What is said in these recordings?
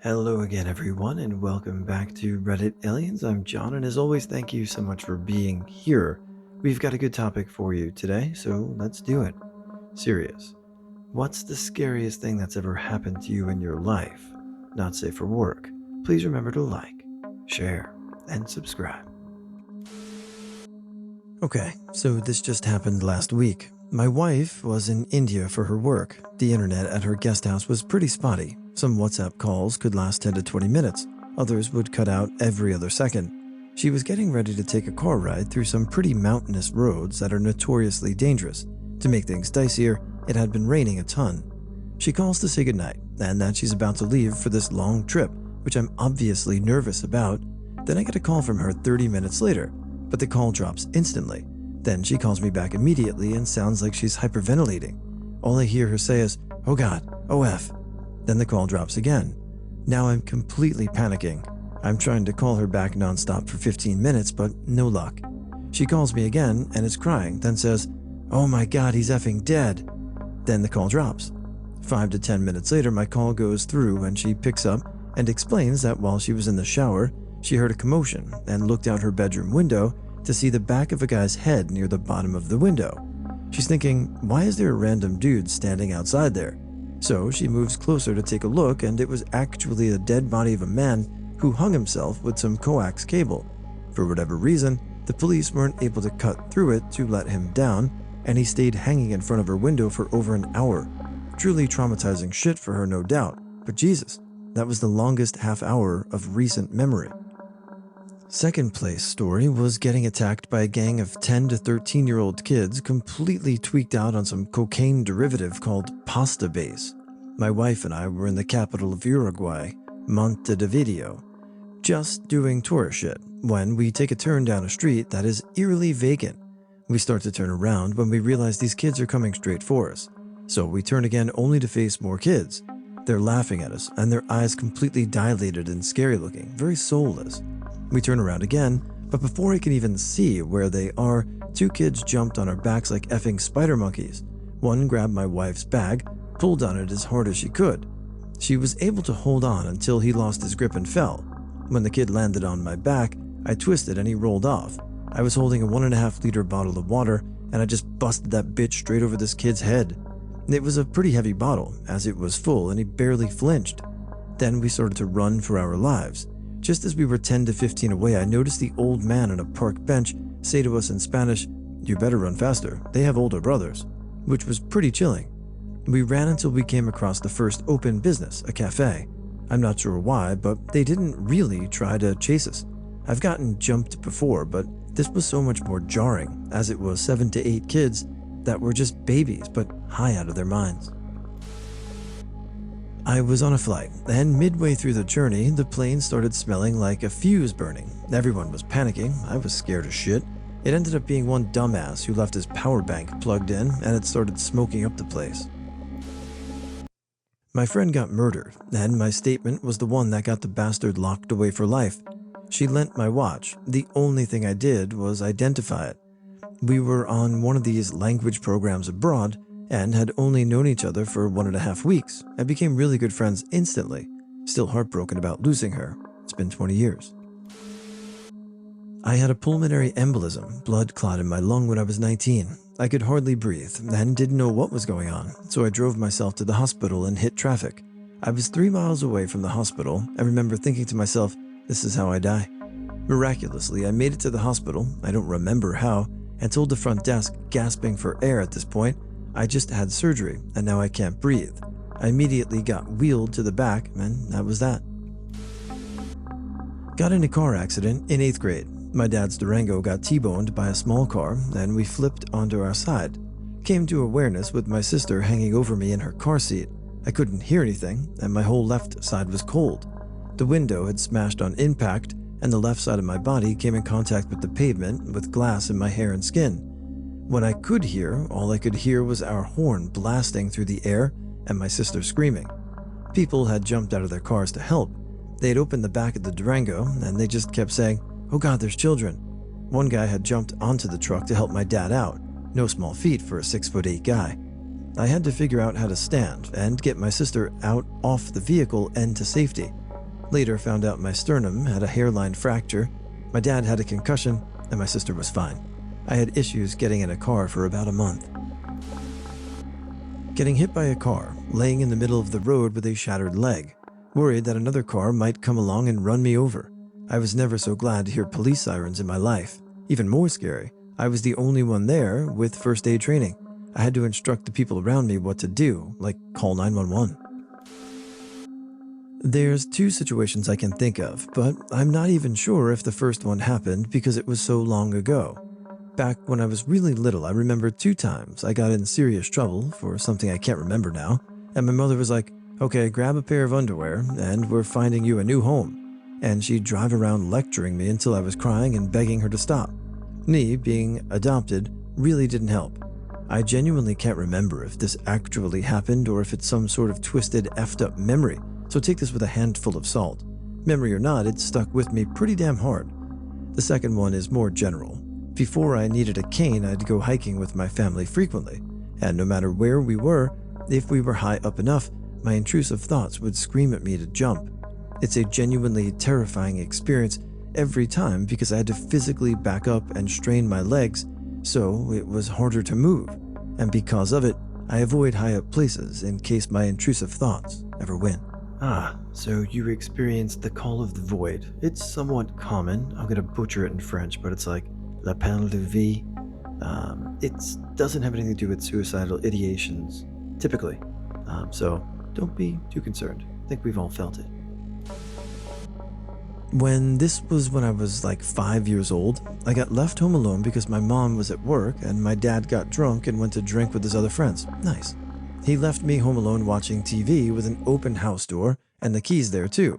Hello again, everyone, and welcome back to Reddit Aliens. I'm John, and as always, thank you so much for being here. We've got a good topic for you today, so let's do it. Serious. What's the scariest thing that's ever happened to you in your life? Not safe for work. Please remember to like, share, and subscribe. Okay, so this just happened last week. My wife was in India for her work. The internet at her guest house was pretty spotty. Some WhatsApp calls could last 10 to 20 minutes. Others would cut out every other second. She was getting ready to take a car ride through some pretty mountainous roads that are notoriously dangerous. To make things dicier, it had been raining a ton. She calls to say goodnight and that she's about to leave for this long trip, which I'm obviously nervous about. Then I get a call from her 30 minutes later, but the call drops instantly. Then she calls me back immediately and sounds like she's hyperventilating. All I hear her say is, "Oh God, OF." Then the call drops again. Now I'm completely panicking. I'm trying to call her back nonstop for 15 minutes, but no luck. She calls me again and is crying, then says, "Oh my God, he's effing dead." Then the call drops. 5 to 10 minutes later, my call goes through and she picks up and explains that while she was in the shower, she heard a commotion and looked out her bedroom window to see the back of a guy's head near the bottom of the window. She's thinking, why is there a random dude standing outside there? So she moves closer to take a look, and it was actually the dead body of a man who hung himself with some coax cable. For whatever reason, the police weren't able to cut through it to let him down, and he stayed hanging in front of her window for over an hour. Truly traumatizing shit for her, no doubt, but Jesus, that was the longest half hour of recent memory. Second place story was getting attacked by a gang of 10 to 13-year-old kids completely tweaked out on some cocaine derivative called pasta base. My wife and I were in the capital of Uruguay, Montevideo, just doing tourist shit when we take a turn down a street that is eerily vacant. We start to turn around when we realize these kids are coming straight for us. So we turn again only to face more kids. They're laughing at us and their eyes completely dilated and scary looking, very soulless. We turn around again, but before I can even see where they are, two kids jumped on our backs like effing spider monkeys. One grabbed my wife's bag, pulled on it as hard as she could. She was able to hold on until he lost his grip and fell. When the kid landed on my back, I twisted and he rolled off. I was holding a 1.5-liter bottle of water, and I just busted that bitch straight over this kid's head. It was a pretty heavy bottle, as it was full, and he barely flinched. Then we started to run for our lives. Just as we were 10 to 15 away, I noticed the old man on a park bench say to us in Spanish, "You better run faster, they have older brothers," which was pretty chilling. We ran until we came across the first open business, a cafe. I'm not sure why, but they didn't really try to chase us. I've gotten jumped before, but this was so much more jarring, as it was 7 to 8 kids that were just babies but high out of their minds. I was on a flight, and midway through the journey, the plane started smelling like a fuse burning. Everyone was panicking. I was scared as shit. It ended up being one dumbass who left his power bank plugged in, and it started smoking up the place. My friend got murdered, and my statement was the one that got the bastard locked away for life. She lent my watch. The only thing I did was identify it. We were on one of these language programs abroad, and had only known each other for 1.5 weeks and became really good friends instantly. Still heartbroken about losing her. It's been 20 years. I had a pulmonary embolism, blood clot in my lung when I was 19. I could hardly breathe and didn't know what was going on, so I drove myself to the hospital and hit traffic. I was 3 miles away from the hospital and remember thinking to myself, this is how I die. Miraculously, I made it to the hospital, I don't remember how, and told the front desk, gasping for air at this point, I just had surgery and now I can't breathe. I immediately got wheeled to the back and that was that. Got in a car accident in 8th grade. My dad's Durango got T-boned by a small car and we flipped onto our side. Came to awareness with my sister hanging over me in her car seat. I couldn't hear anything and my whole left side was cold. The window had smashed on impact and the left side of my body came in contact with the pavement with glass in my hair and skin. When I could hear, all I could hear was our horn blasting through the air and my sister screaming. People had jumped out of their cars to help. They had opened the back of the Durango and they just kept saying, "Oh God, there's children." One guy had jumped onto the truck to help my dad out. No small feat for a 6'8" guy. I had to figure out how to stand and get my sister out off the vehicle and to safety. Later found out my sternum had a hairline fracture, my dad had a concussion, and my sister was fine. I had issues getting in a car for about a month. Getting hit by a car, laying in the middle of the road with a shattered leg, worried that another car might come along and run me over. I was never so glad to hear police sirens in my life. Even more scary, I was the only one there with first aid training. I had to instruct the people around me what to do, like call 911. There's two situations I can think of, but I'm not even sure if the first one happened because it was so long ago. Back when I was really little, I remember 2 times I got in serious trouble for something I can't remember now, and my mother was like, "Okay, grab a pair of underwear, and we're finding you a new home." And she'd drive around lecturing me until I was crying and begging her to stop. Me, being adopted, really didn't help. I genuinely can't remember if this actually happened or if it's some sort of twisted, effed up memory, so take this with a handful of salt. Memory or not, it stuck with me pretty damn hard. The second one is more general. Before I needed a cane, I'd go hiking with my family frequently, and no matter where we were, if we were high up enough, my intrusive thoughts would scream at me to jump. It's a genuinely terrifying experience every time because I had to physically back up and strain my legs, so it was harder to move. And because of it, I avoid high up places in case my intrusive thoughts ever win. So you experienced the call of the void. It's somewhat common. I'm gonna butcher it in French, but it's like l'appel de vie. It doesn't have anything to do with suicidal ideations, typically. So don't be too concerned. I think we've all felt it. This was when I was like 5 years old, I got left home alone because my mom was at work and my dad got drunk and went to drink with his other friends. Nice. He left me home alone watching TV with an open house door and the keys there too.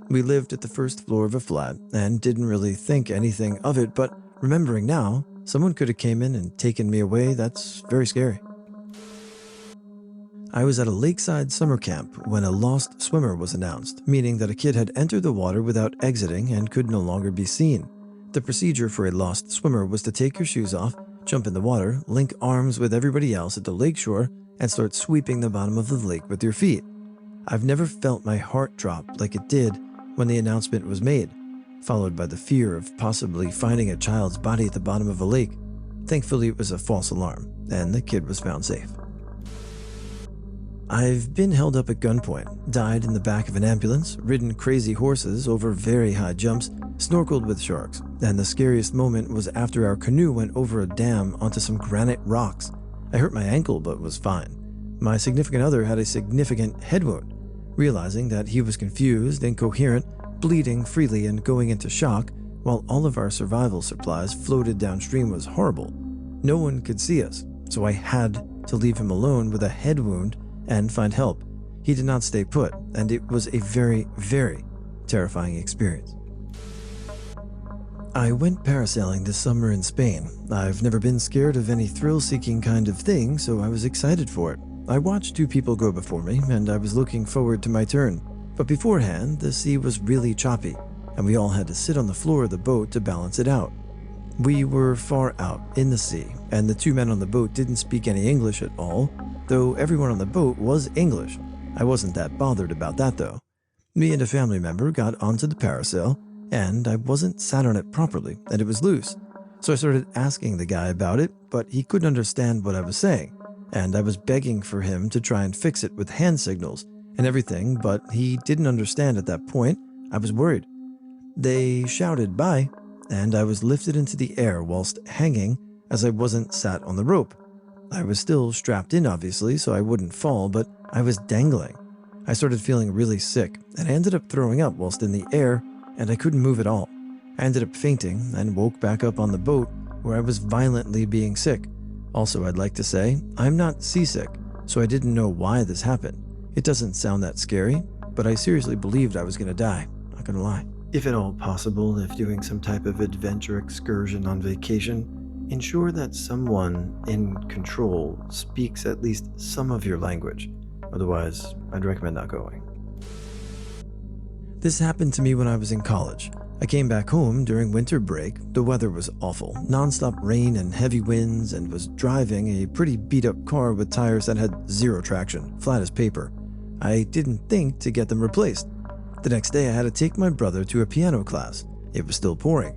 We lived at the first floor of a flat and didn't really think anything of it, but remembering now, someone could have came in and taken me away. That's very scary. I was at a lakeside summer camp when a lost swimmer was announced, meaning that a kid had entered the water without exiting and could no longer be seen. The procedure for a lost swimmer was to take your shoes off, jump in the water, link arms with everybody else at the lakeshore, and start sweeping the bottom of the lake with your feet. I've never felt my heart drop like it did when the announcement was made, followed by the fear of possibly finding a child's body at the bottom of a lake. Thankfully, it was a false alarm, and the kid was found safe. I've been held up at gunpoint, died in the back of an ambulance, ridden crazy horses over very high jumps, snorkeled with sharks, and the scariest moment was after our canoe went over a dam onto some granite rocks. I hurt my ankle but was fine. My significant other had a significant head wound. Realizing that he was confused, incoherent, bleeding freely and going into shock, while all of our survival supplies floated downstream was horrible. No one could see us, so I had to leave him alone with a head wound and find help. He did not stay put, and it was a very, very terrifying experience. I went parasailing this summer in Spain. I've never been scared of any thrill-seeking kind of thing, so I was excited for it. I watched 2 people go before me, and I was looking forward to my turn. But beforehand, the sea was really choppy, and we all had to sit on the floor of the boat to balance it out. We were far out in the sea, and the 2 men on the boat didn't speak any English at all, though everyone on the boat was English. I wasn't that bothered about that though. Me and a family member got onto the parasail, and I wasn't sat on it properly, and it was loose. So I started asking the guy about it, but he couldn't understand what I was saying, and I was begging for him to try and fix it with hand signals and everything, but he didn't understand at that point. I was worried. They shouted bye, and I was lifted into the air whilst hanging as I wasn't sat on the rope. I was still strapped in obviously, so I wouldn't fall, but I was dangling. I started feeling really sick, and I ended up throwing up whilst in the air, and I couldn't move at all. I ended up fainting and woke back up on the boat where I was violently being sick. Also, I'd like to say, I'm not seasick, so I didn't know why this happened. It doesn't sound that scary, but I seriously believed I was gonna die, not gonna lie. If at all possible, if doing some type of adventure excursion on vacation, ensure that someone in control speaks at least some of your language. Otherwise, I'd recommend not going. This happened to me when I was in college. I came back home during winter break. The weather was awful, non-stop rain and heavy winds, and was driving a pretty beat-up car with tires that had 0 traction, flat as paper. I didn't think to get them replaced. The next day I had to take my brother to a piano class. It was still pouring.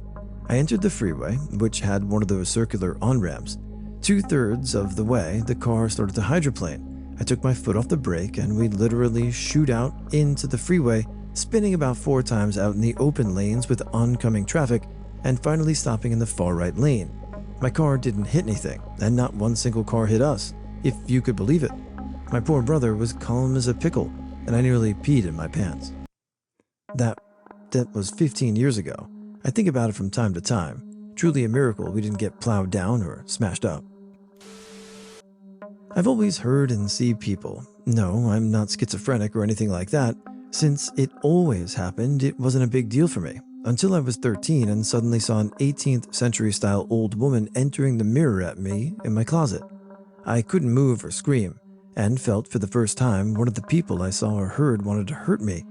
I entered the freeway, which had one of those circular on-ramps. 2/3 of the way, the car started to hydroplane. I took my foot off the brake and we literally shoot out into the freeway, spinning about 4 times out in the open lanes with oncoming traffic and finally stopping in the far right lane. My car didn't hit anything, and not one single car hit us, if you could believe it. My poor brother was calm as a pickle, and I nearly peed in my pants. That was 15 years ago. I think about it from time to time. Truly a miracle we didn't get plowed down or smashed up. I've always heard and see people. No, I'm not schizophrenic or anything like that. Since it always happened, it wasn't a big deal for me. Until I was 13 and suddenly saw an 18th century style old woman entering the mirror at me in my closet. I couldn't move or scream, and felt for the first time one of the people I saw or heard wanted to hurt me.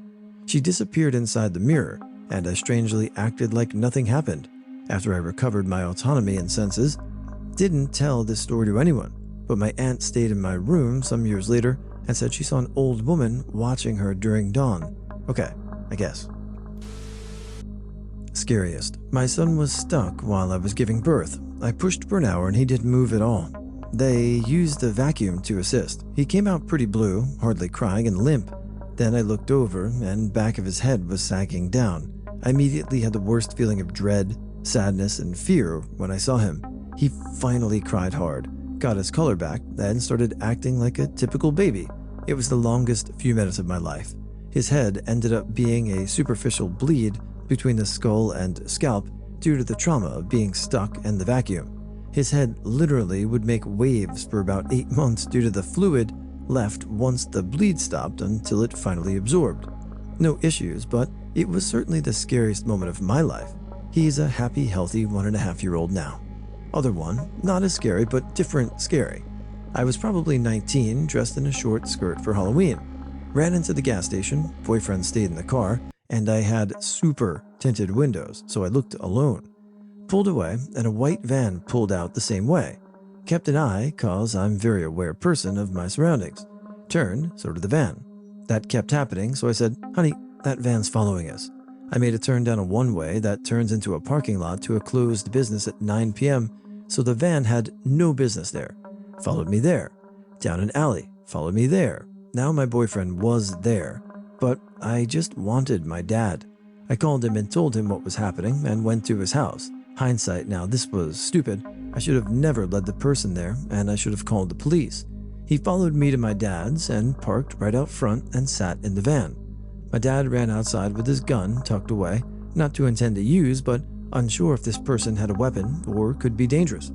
She disappeared inside the mirror, and I strangely acted like nothing happened. After I recovered my autonomy and senses, didn't tell this story to anyone, but my aunt stayed in my room some years later and said she saw an old woman watching her during dawn. Okay, I guess. Scariest. My son was stuck while I was giving birth. I pushed for an hour and he didn't move at all. They used the vacuum to assist. He came out pretty blue, hardly crying, and limp. Then I looked over and back of his head was sagging down. I immediately had the worst feeling of dread, sadness, and fear when I saw him. He finally cried hard, got his color back, then started acting like a typical baby. It was the longest few minutes of my life. His head ended up being a superficial bleed between the skull and scalp due to the trauma of being stuck in the vacuum. His head literally would make waves for about 8 months due to the fluid left once the bleed stopped until it finally absorbed. No issues, but it was certainly the scariest moment of my life. He's a happy, healthy 1.5-year-old now. Other one, not as scary, but different scary. I was probably 19, dressed in a short skirt for Halloween. Ran into the gas station, boyfriend stayed in the car, and I had super tinted windows, so I looked alone. Pulled away, and a white van pulled out the same way. Kept an eye, cause I'm a very aware person of my surroundings. Turned, so did the van. That kept happening, so I said, "Honey, that van's following us." I made a turn down a one-way that turns into a parking lot to a closed business at 9 p.m., so the van had no business there. Followed me there. Down an alley. Followed me there. Now my boyfriend was there, but I just wanted my dad. I called him and told him what was happening and went to his house. Hindsight now, this was stupid. I should have never led the person there, and I should have called the police. He followed me to my dad's and parked right out front and sat in the van. My dad ran outside with his gun tucked away, not to intend to use, but unsure if this person had a weapon or could be dangerous.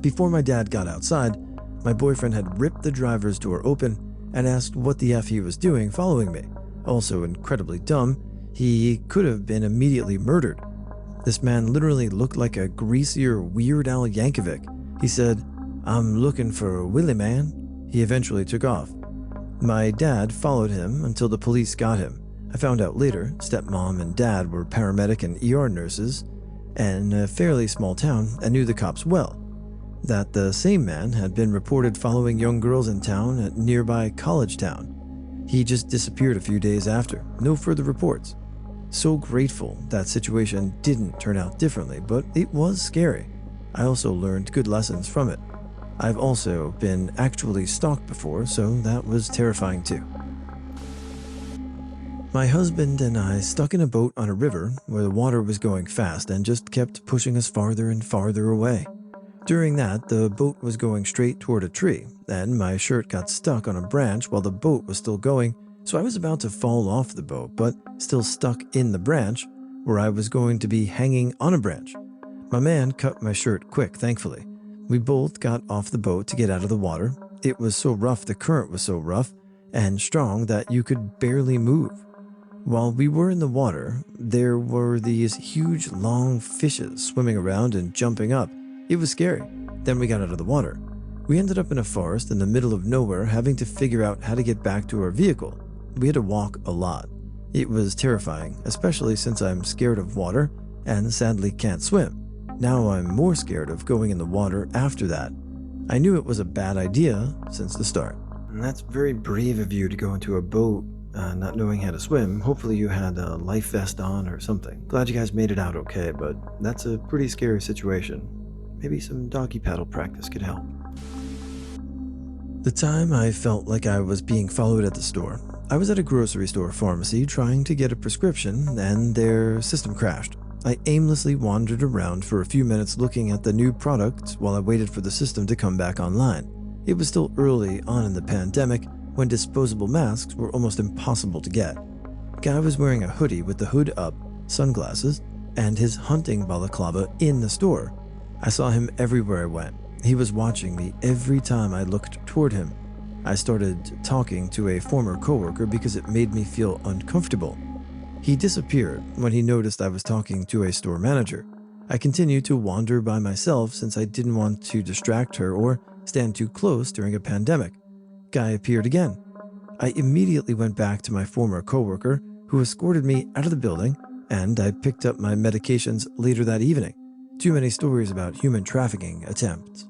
Before my dad got outside, my boyfriend had ripped the driver's door open and asked what the F he was doing following me. Also incredibly dumb, he could have been immediately murdered. This man literally looked like a greasier Weird Al Yankovic. He said, "I'm looking for Willie, man." He eventually took off. My dad followed him until the police got him. I found out later, stepmom and dad were paramedic and ER nurses in a fairly small town and knew the cops well. That the same man had been reported following young girls in town at nearby college town. He just disappeared a few days after. No further reports. So grateful that situation didn't turn out differently, but it was scary. I also learned good lessons from it. I've also been actually stalked before, so that was terrifying too. My husband and I stuck in a boat on a river where the water was going fast and just kept pushing us farther and farther away. During that, the boat was going straight toward a tree, and my shirt got stuck on a branch while the boat was still going, so I was about to fall off the boat, but still stuck in the branch where I was going to be hanging on a branch. My man cut my shirt quick, thankfully. We both got off the boat to get out of the water. It was so rough, the current was so rough and strong that you could barely move. While we were in the water, there were these huge long fishes swimming around and jumping up. It was scary. Then we got out of the water. We ended up in a forest in the middle of nowhere, having to figure out how to get back to our vehicle. We had to walk a lot. It was terrifying, especially since I'm scared of water and sadly can't swim. Now I'm more scared of going in the water after that. I knew it was a bad idea since the start. And that's very brave of you to go into a boat not knowing how to swim. Hopefully you had a life vest on or something. Glad you guys made it out okay, but that's a pretty scary situation. Maybe some doggy paddle practice could help. The time I felt like I was being followed at the store. I was at a grocery store pharmacy trying to get a prescription and their system crashed. I aimlessly wandered around for a few minutes looking at the new products while I waited for the system to come back online. It was still early on in the pandemic when disposable masks were almost impossible to get. Guy was wearing a hoodie with the hood up, sunglasses, and his hunting balaclava in the store. I saw him everywhere I went. He was watching me every time I looked toward him. I started talking to a former coworker because it made me feel uncomfortable. He disappeared when he noticed I was talking to a store manager. I continued to wander by myself since I didn't want to distract her or stand too close during a pandemic. Guy appeared again. I immediately went back to my former coworker who escorted me out of the building, and I picked up my medications later that evening. Too many stories about human trafficking attempts.